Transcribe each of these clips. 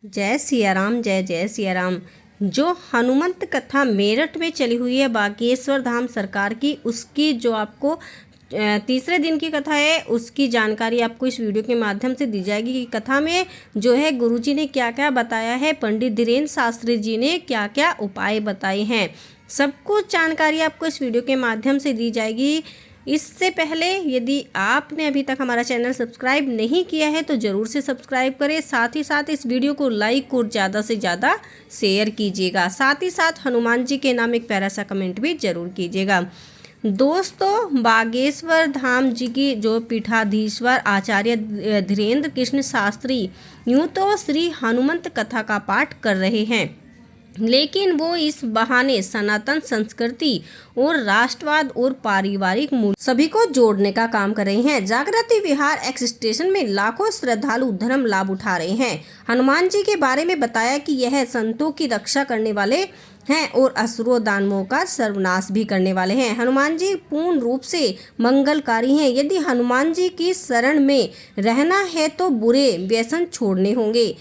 जय सिया राम, जय जय सिया राम। जो हनुमंत कथा मेरठ में चली हुई है बागेश्वर धाम सरकार की, उसकी जो आपको तीसरे दिन की कथा है उसकी जानकारी आपको इस वीडियो के माध्यम से दी जाएगी कि कथा में जो है गुरुजी ने क्या क्या बताया है, पंडित धीरेन्द्र शास्त्री जी ने क्या क्या उपाय बताए हैं, सब कुछ जानकारी आपको इस वीडियो के माध्यम से दी जाएगी। इससे पहले यदि आपने अभी तक हमारा चैनल सब्सक्राइब नहीं किया है तो ज़रूर से सब्सक्राइब करें, साथ ही साथ इस वीडियो को लाइक और ज़्यादा से ज़्यादा शेयर कीजिएगा। साथ ही साथ हनुमान जी के नाम एक प्यारा सा कमेंट भी ज़रूर कीजिएगा। दोस्तों, बागेश्वर धाम जी की जो पीठाधीश्वर आचार्य धीरेन्द्र कृष्ण शास्त्री यूँ तो श्री हनुमंत कथा का पाठ कर रहे हैं, लेकिन वो इस बहाने सनातन संस्कृति और राष्ट्रवाद और पारिवारिक मूल्य सभी को जोड़ने का काम कर रहे हैं। जागृति विहार एक्स स्टेशन में लाखों श्रद्धालु धर्म लाभ उठा रहे हैं। हनुमान जी के बारे में बताया कि यह संतों की रक्षा करने वाले हैं और असुरों दानवों का सर्वनाश भी करने वाले हैं। हनुमान जी पूर्ण रूप से मंगलकारी हैं। यदि हनुमान जी की शरण में रहना है तो बुरे व्यसन छोड़ने होंगे,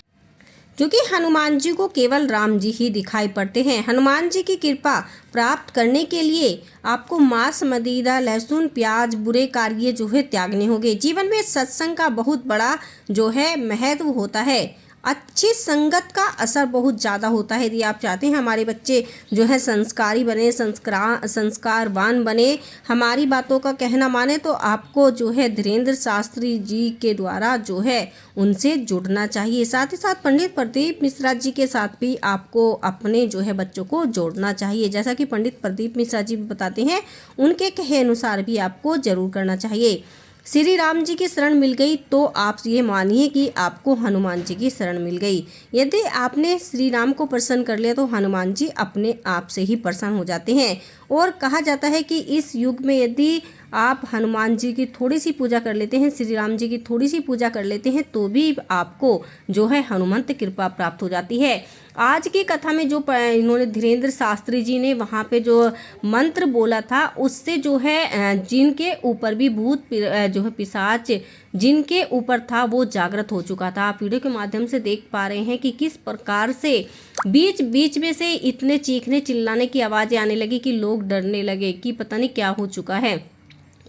क्योंकि हनुमान जी को केवल राम जी ही दिखाई पड़ते हैं। हनुमान जी की कृपा प्राप्त करने के लिए आपको मांस, मदिरा, लहसुन, प्याज, बुरे कार्य जो है त्यागने होंगे। जीवन में सत्संग का बहुत बड़ा जो है महत्व होता है। अच्छी संगत का असर बहुत ज़्यादा होता है। यदि आप चाहते हैं हमारे बच्चे जो है संस्कारी बने, संस्कारवान बने, हमारी बातों का कहना माने, तो आपको जो है धीरेन्द्र शास्त्री जी के द्वारा जो है उनसे जुड़ना चाहिए। साथ ही साथ पंडित प्रदीप मिश्रा जी के साथ भी आपको अपने जो है बच्चों को जोड़ना चाहिए। जैसा कि पंडित प्रदीप मिश्रा जी बताते हैं, उनके कहे अनुसार भी आपको जरूर करना चाहिए। श्री राम जी की शरण मिल गई तो आप ये मानिए कि आपको हनुमान जी की शरण मिल गई। यदि आपने श्री राम को प्रसन्न कर लिया तो हनुमान जी अपने आप से ही प्रसन्न हो जाते हैं। और कहा जाता है कि इस युग में यदि आप हनुमान जी की थोड़ी सी पूजा कर लेते हैं, श्री राम जी की थोड़ी सी पूजा कर लेते हैं, तो भी आपको जो है हनुमंत कृपा प्राप्त हो जाती है। आज की कथा में जो इन्होंने धीरेन्द्र शास्त्री जी ने वहाँ पे जो मंत्र बोला था, उससे जो है जिनके ऊपर भी भूत जो है पिशाच जिनके ऊपर था वो जागृत हो चुका था। आप वीडियो के माध्यम से देख पा रहे हैं कि किस प्रकार से बीच बीच में से इतने चीखने चिल्लाने की आवाज़ें आने लगी कि लोग डरने लगे कि पता नहीं क्या हो चुका है।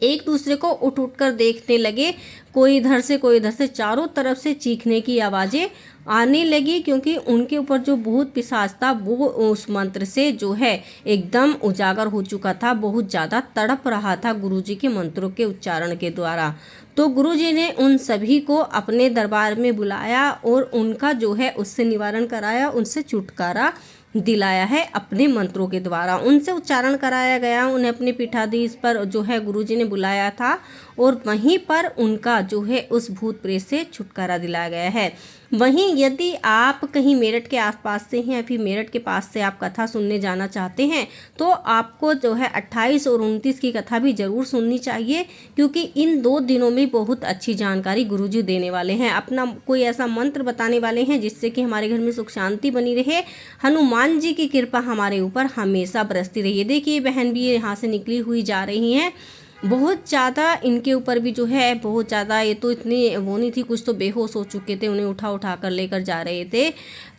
एक दूसरे को उठ उठ कर देखने लगे, कोई इधर से कोई इधर से, चारों तरफ से चीखने की आवाज़ें आने लगी, क्योंकि उनके ऊपर जो भूत पिशाच था वो उस मंत्र से जो है एकदम उजागर हो चुका था, बहुत ज़्यादा तड़प रहा था गुरुजी के मंत्रों के उच्चारण के द्वारा। तो गुरुजी ने उन सभी को अपने दरबार में बुलाया और उनका जो है उससे निवारण कराया, उनसे छुटकारा दिलाया है अपने मंत्रों के द्वारा। उनसे उच्चारण कराया गया, उन्हें अपने पीठाधीश पर जो है गुरुजी ने बुलाया था और वहीं पर उनका जो है उस भूत प्रेत से छुटकारा दिलाया गया है। वहीं यदि आप कहीं मेरठ के आसपास से हैं या फिर मेरठ के पास से आप कथा सुनने जाना चाहते हैं तो आपको जो है 28 और 29 की कथा भी ज़रूर सुननी चाहिए, क्योंकि इन 2 दिनों में बहुत अच्छी जानकारी गुरुजी देने वाले हैं। अपना कोई ऐसा मंत्र बताने वाले हैं जिससे कि हमारे घर में सुख शांति बनी रहे, हनुमान जी की कृपा हमारे ऊपर हमेशा बरसती रही है। देखिए बहन भी यहाँ से निकली हुई जा रही हैं, बहुत ज़्यादा इनके ऊपर भी जो है बहुत ज़्यादा, ये तो इतनी वो नहीं थी, कुछ तो बेहोश हो चुके थे, उन्हें उठा उठा कर लेकर जा रहे थे।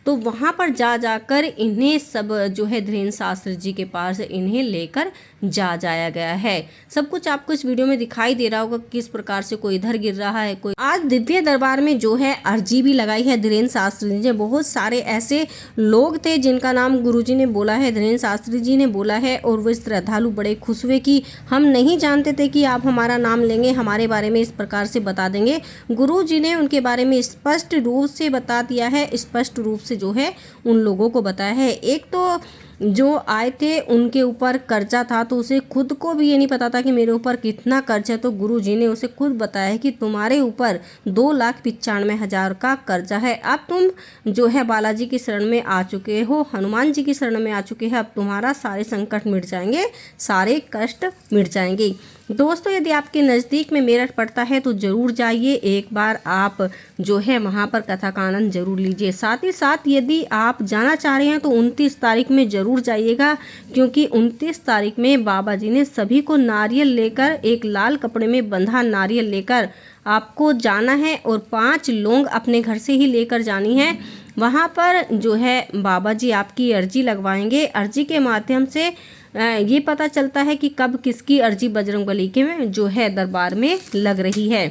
तो वहाँ पर जा जाकर इन्हें सब जो है धीरेन्द्र शास्त्री जी के पास इन्हें लेकर जाया गया है। सब कुछ आपको इस वीडियो में दिखाई दे रहा होगा किस प्रकार से कोई इधर गिर रहा है, कोई। आज दिव्य दरबार में जो है अर्जी भी लगाई है धीरेन्द्र शास्त्री जी ने। बहुत सारे ऐसे लोग थे जिनका नाम गुरुजी ने बोला है, धीरेन्द्र शास्त्री जी ने बोला है, और वे श्रद्धालु बड़े खुश हुए कि हम नहीं जानते थे कि आप हमारा नाम लेंगे, हमारे बारे में इस प्रकार से बता देंगे। गुरुजी ने उनके बारे में स्पष्ट रूप से बता दिया है, स्पष्ट रूप से जो है उन लोगों को बताया है। एक तो जो आए थे उनके ऊपर कर्जा था, तो उसे खुद को भी ये नहीं पता था कि मेरे ऊपर कितना कर्जा है, तो गुरुजी ने उसे खुद बताया है कि तुम्हारे ऊपर 2,95,000 का कर्जा है। अब तुम जो है बालाजी की शरण में आ चुके हो, हनुमान जी की शरण में आ चुके हैं, अब तुम्हारा सारे संकट मिट जाएंगे, सारे कष्ट मिट जाएंगे। दोस्तों, यदि आपके नज़दीक में मेरठ पड़ता है तो ज़रूर जाइए, एक बार आप जो है वहाँ पर कथा का आनंद जरूर लीजिए। साथ ही साथ यदि आप जाना चाह रहे हैं तो 29 तारीख में ज़रूर जाइएगा, क्योंकि 29 तारीख में बाबा जी ने सभी को नारियल लेकर, एक लाल कपड़े में बंधा नारियल लेकर आपको जाना है और 5 लौंग अपने घर से ही लेकर जानी है। वहाँ पर जो है बाबा जी आपकी अर्जी लगवाएंगे। अर्जी के माध्यम से ये पता चलता है कि कब किसकी अर्जी बजरंगबली के में जो है दरबार में लग रही है।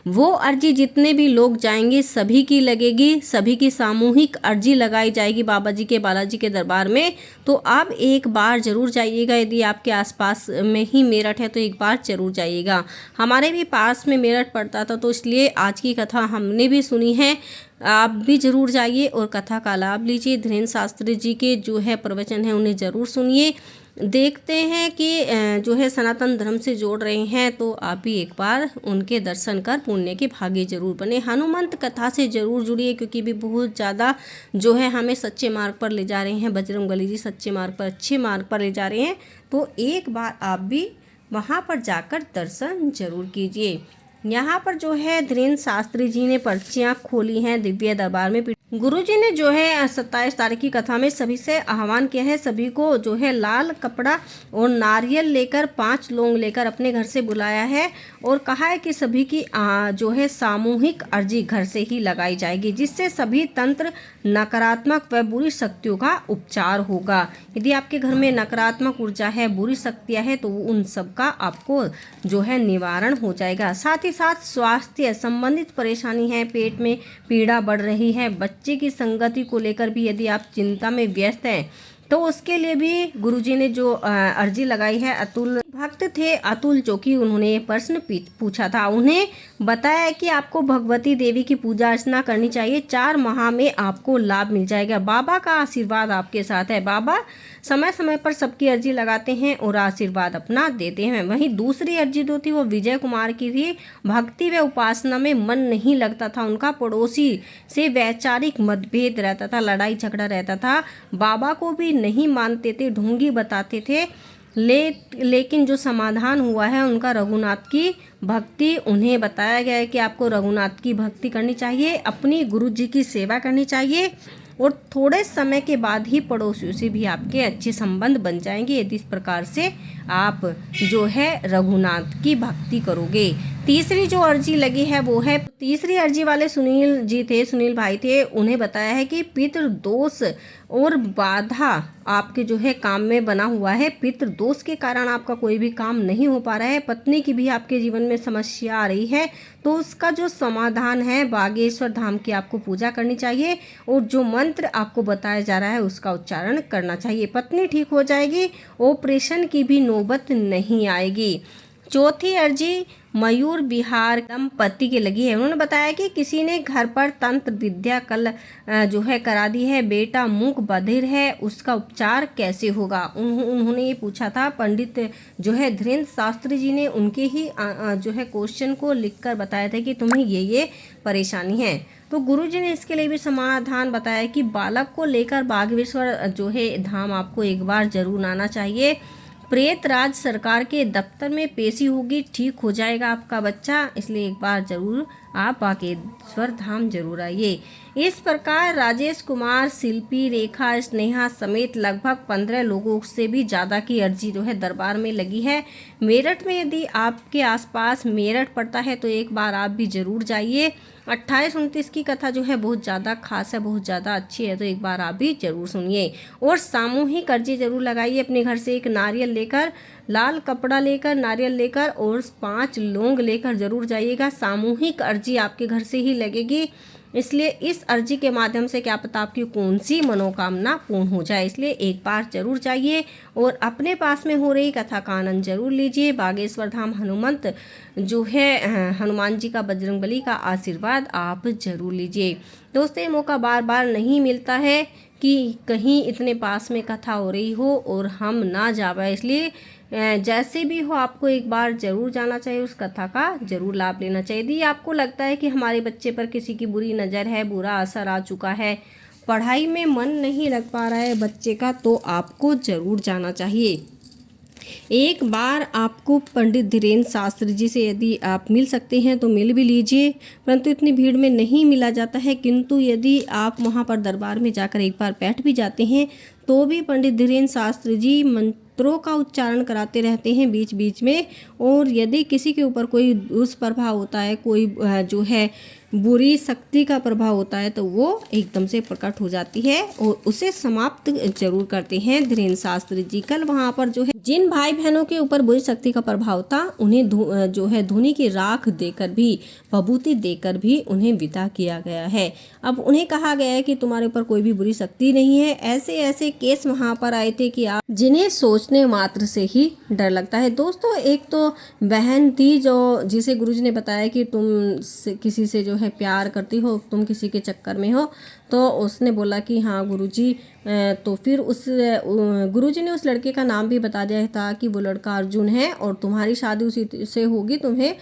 वो अर्जी जितने भी लोग जाएंगे सभी की लगेगी, सभी की सामूहिक अर्जी लगाई जाएगी बाबा जी के बालाजी के दरबार में। तो आप एक बार ज़रूर जाइएगा, यदि आपके आसपास में ही मेरठ है तो एक बार ज़रूर जाइएगा। हमारे भी पास में मेरठ पड़ता था, तो इसलिए आज की कथा हमने भी सुनी है। आप भी ज़रूर जाइए और कथा का लाभ लीजिए। धीरेन्द्र शास्त्री जी के जो है प्रवचन है उन्हें ज़रूर सुनिए। देखते हैं कि जो है सनातन धर्म से जोड़ रहे हैं, तो आप भी एक बार उनके दर्शन कर पुण्य के भागी जरूर बने। हनुमंत कथा से ज़रूर जुड़िए, क्योंकि भी बहुत ज़्यादा जो है हमें सच्चे मार्ग पर ले जा रहे हैं। बजरंगबली जी सच्चे मार्ग पर, अच्छे मार्ग पर ले जा रहे हैं। तो एक बार आप भी वहाँ पर जाकर दर्शन जरूर कीजिए। यहाँ पर जो है धीरेन्द्र शास्त्री जी ने पर्चियाँ खोली हैं दिव्य दरबार में। गुरुजी ने जो है 27 तारीख की कथा में सभी से आह्वान किया है, सभी को जो है लाल कपड़ा और नारियल लेकर 5 लौंग लेकर अपने घर से बुलाया है और कहा है कि सभी की जो है सामूहिक अर्जी घर से ही लगाई जाएगी, जिससे सभी तंत्र नकारात्मक व बुरी शक्तियों का उपचार होगा। यदि आपके घर में नकारात्मक ऊर्जा है, बुरी शक्तियाँ है, तो उन सब का आपको जो है निवारण हो जाएगा। साथ ही साथ स्वास्थ्य संबंधित परेशानी है, पेट में पीड़ा बढ़ रही है, बच्चे की संगति को लेकर भी यदि आप चिंता में व्यस्त हैं, तो उसके लिए भी गुरुजी ने जो अर्जी लगाई है। अतुल भक्त थे अतुल, जो कि उन्होंने ये प्रश्न पूछा था। उन्हें बताया कि आपको भगवती देवी की पूजा अर्चना करनी चाहिए, 4 माह में आपको लाभ मिल जाएगा। बाबा का आशीर्वाद आपके साथ है। बाबा समय समय पर सबकी अर्जी लगाते हैं और आशीर्वाद अपना देते हैं। वहीं दूसरी अर्जी जो थी वो विजय कुमार की थी। भक्ति व उपासना में मन नहीं लगता था उनका, पड़ोसी से वैचारिक मतभेद रहता था, लड़ाई झगड़ा रहता था, बाबा को भी नहीं मानते थे, ढोंगी बताते थे। लेकिन जो समाधान हुआ है उनका रघुनाथ की भक्ति। उन्हें बताया गया है कि आपको रघुनाथ की भक्ति करनी चाहिए, अपनी गुरु जी की सेवा करनी चाहिए और थोड़े समय के बाद ही पड़ोसियों से भी आपके अच्छे संबंध बन जाएंगे, यदि इस प्रकार से आप जो है रघुनाथ की भक्ति करोगे। तीसरी जो अर्जी लगी है वो है, तीसरी अर्जी वाले सुनील जी थे, सुनील भाई थे। उन्हें बताया है कि पितृ दोष और बाधा आपके जो है काम में बना हुआ है। पितृ दोष के कारण आपका कोई भी काम नहीं हो पा रहा है, पत्नी की भी आपके जीवन में समस्या आ रही है, तो उसका जो समाधान है बागेश्वर धाम की आपको पूजा करनी चाहिए और जो मंत्र आपको बताया जा रहा है उसका उच्चारण करना चाहिए। पत्नी ठीक हो जाएगी, ऑपरेशन की भी नौबत नहीं आएगी। चौथी अर्जी मयूर बिहार दंपति की लगी है। उन्होंने बताया कि किसी ने घर पर तंत्र विद्या कल जो है करा दी है, बेटा मूक बधिर है, उसका उपचार कैसे होगा। उन्होंने ये पूछा था। पंडित जो है धीरेन्द्र शास्त्री जी ने उनके ही जो है क्वेश्चन को लिखकर बताया था कि तुम्हें ये परेशानी है। तो गुरुजी ने इसके लिए भी समाधान बताया कि बालक को लेकर बागेश्वर जो है धाम आपको एक बार जरूर आना चाहिए। प्रेत राज सरकार के दफ्तर में पेशी होगी, ठीक हो जाएगा आपका बच्चा, इसलिए एक बार जरूर आप बागेश्वर धाम जरूर आइए। इस प्रकार राजेश कुमार, शिल्पी, रेखा, स्नेहा समेत लगभग 15 लोगों से भी ज़्यादा की अर्जी जो है दरबार में लगी है। मेरठ में यदि आपके आसपास मेरठ पड़ता है तो एक बार आप भी ज़रूर जाइए। 28-29 की कथा जो है बहुत ज़्यादा खास है, बहुत ज़्यादा अच्छी है, तो एक बार आप भी ज़रूर सुनिए और सामूहिक अर्जी ज़रूर लगाइए। अपने घर से एक नारियल लेकर, लाल कपड़ा लेकर, नारियल लेकर और 5 लौंग लेकर ज़रूर जाइएगा। सामूहिक अर्जी आपके घर से ही लगेगी, इसलिए इस अर्जी के माध्यम से क्या पता आपकी कौन सी मनोकामना पूर्ण हो जाए। इसलिए एक बार जरूर जाइए और अपने पास में हो रही कथा का आनंद जरूर लीजिए। बागेश्वर धाम हनुमंत जो है हनुमान जी का, बजरंगबली का आशीर्वाद आप जरूर लीजिए। दोस्तों, ये मौका बार बार नहीं मिलता है कि कहीं इतने पास में कथा हो रही हो और हम ना जा पाए, इसलिए जैसे भी हो आपको एक बार ज़रूर जाना चाहिए, उस कथा का ज़रूर लाभ लेना चाहिए। यदि आपको लगता है कि हमारे बच्चे पर किसी की बुरी नज़र है, बुरा असर आ चुका है, पढ़ाई में मन नहीं लग पा रहा है बच्चे का, तो आपको ज़रूर जाना चाहिए। एक बार आपको पंडित धीरेन्द्र शास्त्री जी से यदि आप मिल सकते हैं तो मिल भी लीजिए, परंतु इतनी भीड़ में नहीं मिला जाता है। किंतु यदि आप वहां पर दरबार में जाकर एक बार बैठ भी जाते हैं तो भी पंडित धीरेन्द्र शास्त्री जी मंत्रों का उच्चारण कराते रहते हैं बीच बीच में। और यदि किसी के ऊपर कोई दुष्प्रभाव होता है, कोई जो है बुरी शक्ति का प्रभाव होता है तो वो एकदम से प्रकट हो जाती है और उसे समाप्त जरूर करते हैं धीरेन्द्र शास्त्री जी। कल वहाँ पर जो है जिन भाई बहनों के ऊपर बुरी शक्ति का प्रभाव था उन्हें जो है धूनी की राख देकर भी, विभूति देकर भी उन्हें विदा किया गया है। अब उन्हें कहा गया है कि तुम्हारे ऊपर कोई भी बुरी शक्ति नहीं है। ऐसे ऐसे केस वहाँ पर आए थे कि आप जिन्हें सोचने मात्र से ही डर लगता है। दोस्तों, एक तो बहन थी जिसे गुरुजी ने बताया कि तुम किसी से जो है प्यार करती हो, तुम किसी के चक्कर में हो, तो उसने बोला कि हाँ गुरुजी। तो फिर गुरुजी ने उस लड़के का नाम भी बता दिया था कि वो लड़का अर्जुन है और तुम्हारी शादी उसी से होगी, तुम्हें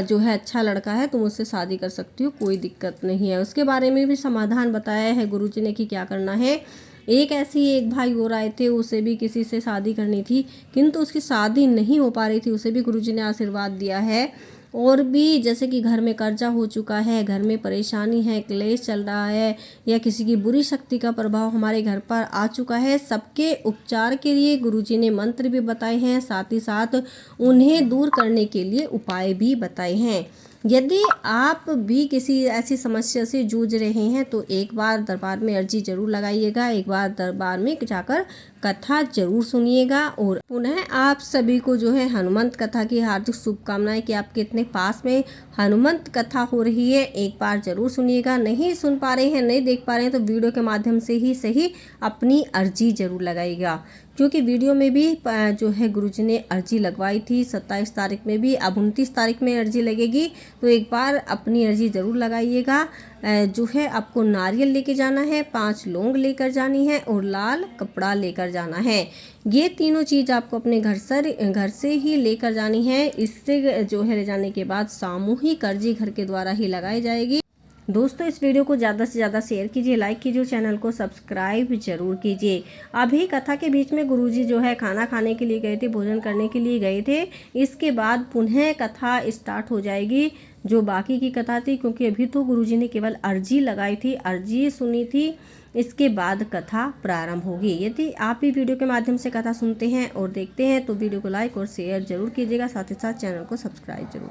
जो है अच्छा लड़का है, तुम उससे शादी कर सकती हो, कोई दिक्कत नहीं है। उसके बारे में भी समाधान बताया है गुरुजी ने कि क्या करना है। एक भाई और आए थे, उसे भी किसी से शादी करनी थी किंतु उसकी शादी नहीं हो पा रही थी, उसे भी गुरुजी ने आशीर्वाद दिया है। और भी जैसे कि घर में कर्जा हो चुका है, घर में परेशानी है, क्लेश चल रहा है या किसी की बुरी शक्ति का प्रभाव हमारे घर पर आ चुका है, सबके उपचार के लिए गुरुजी ने मंत्र भी बताए हैं, साथ ही साथ उन्हें दूर करने के लिए उपाय भी बताए हैं। यदि आप भी किसी ऐसी समस्या से जूझ रहे हैं तो एक बार दरबार में अर्जी जरूर लगाइएगा, एक बार दरबार में जाकर कथा जरूर सुनिएगा। और पुनः आप सभी को जो है हनुमंत कथा की हार्दिक शुभकामनाएं कि आपके इतने पास में हनुमंत कथा हो रही है, एक बार जरूर सुनिएगा। नहीं सुन पा रहे हैं, नहीं देख पा रहे हैं तो वीडियो के माध्यम से ही सही अपनी अर्जी जरूर लगाइएगा, क्योंकि वीडियो में भी जो है गुरुजी ने अर्जी लगवाई थी 27 तारीख में भी, अब 29 तारीख में अर्जी लगेगी, तो एक बार अपनी अर्जी ज़रूर लगाइएगा। जो है आपको नारियल लेके जाना है, 5 लौंग लेकर जानी है और लाल कपड़ा लेकर जाना है। ये तीनों चीज़ आपको अपने घर से ही लेकर जानी है। इससे जो है ले जाने के बाद सामूहिक अर्जी घर के द्वारा ही लगाई जाएगी। दोस्तों, इस वीडियो को ज़्यादा से ज़्यादा शेयर कीजिए, लाइक कीजिए, चैनल को सब्सक्राइब जरूर कीजिए। अभी कथा के बीच में गुरुजी जो है खाना खाने के लिए गए थे, भोजन करने के लिए गए थे। इसके बाद पुनः कथा स्टार्ट हो जाएगी, जो बाकी की कथा थी, क्योंकि अभी तो गुरुजी ने केवल अर्जी लगाई थी, अर्जी सुनी थी। इसके बाद कथा प्रारंभ होगी। यदि आप भी वीडियो के माध्यम से कथा सुनते हैं और देखते हैं तो वीडियो को लाइक और शेयर जरूर कीजिएगा, साथ ही साथ चैनल को सब्सक्राइब जरूर